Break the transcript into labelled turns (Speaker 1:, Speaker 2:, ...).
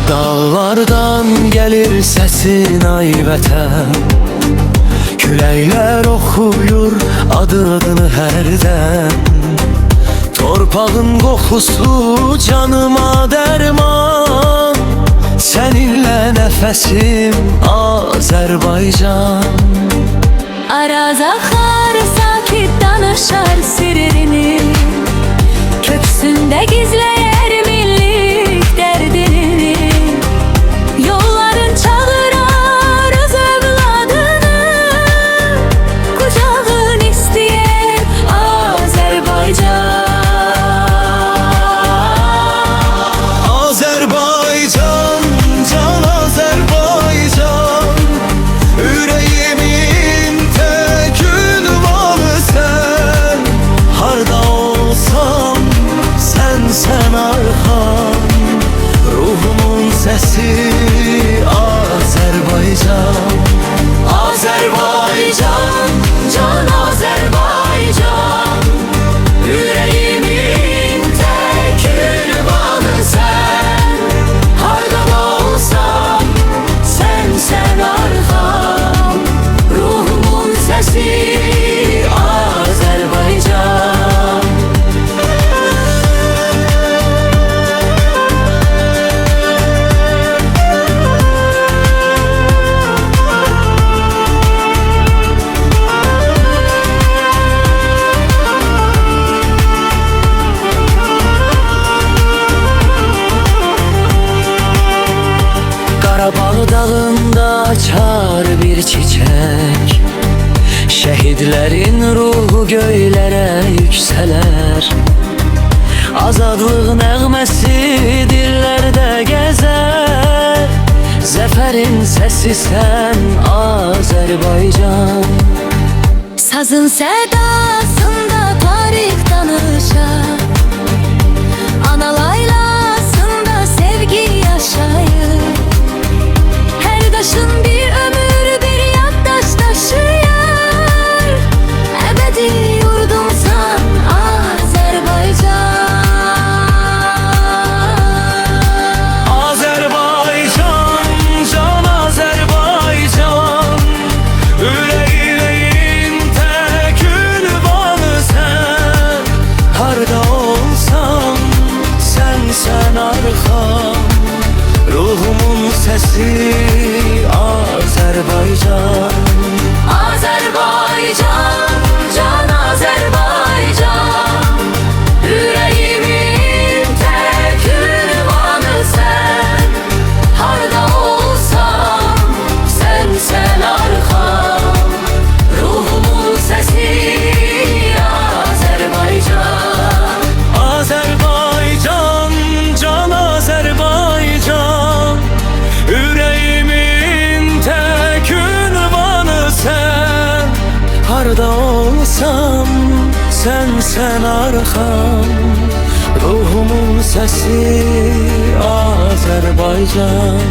Speaker 1: Dağlardan gelir sesin ay vətən, küləklər oxuyur adını hərdən. Torpağın qoxusu canıma dərman, səninlə nəfəsim Azərbaycan.
Speaker 2: Araz axar sakit danışar sirrini, köksündə gizləyər millik dərdini. Yolların çağırar öz övladını, kucağın istəyər Azərbaycan.
Speaker 1: Azərbaycan, can Azərbaycan, ürəyimin tək ünvanı sən. Harda olsam sənsən arxam, ruhumun səsi Azərbaycan. Azərbaycan, can Azərbaycan, ürəyimin tək ünvanı sən. Hardan olsam sənsən arxam, ruhumun səsi Azərbaycan. Qarabağ dağında açar bir çiçək, şəhidlərin ruhu göylərə yüksələr. Azadlıq nəğməsi dillərdə gəzər, zəfərin səsi sən Azərbaycan.
Speaker 2: Sazın sədasında tarix danışar, ana laylasında sevgi yaşayır. Hər daşın bir ömür, bir yaddaş taşıyır. Əbədi yurdumsan Azərbaycan.
Speaker 1: Azərbaycan, can Azərbaycan, ürəyimin tək ünvanı sən. Harda olsam sənsən arxam, ruhumun səsi Azərbaycan.
Speaker 2: Azərbaycan, can Azərbaycan, ürəyimin tək ünvanı sən. Harda olsam sənsən arxam, ruhumun səsi Azərbaycan.
Speaker 1: Azərbaycan, can Azərbaycan, ürəyimin tək ünvanı sən. Harda olsam sənsən arxam, ruhumun səsi Azərbaycan.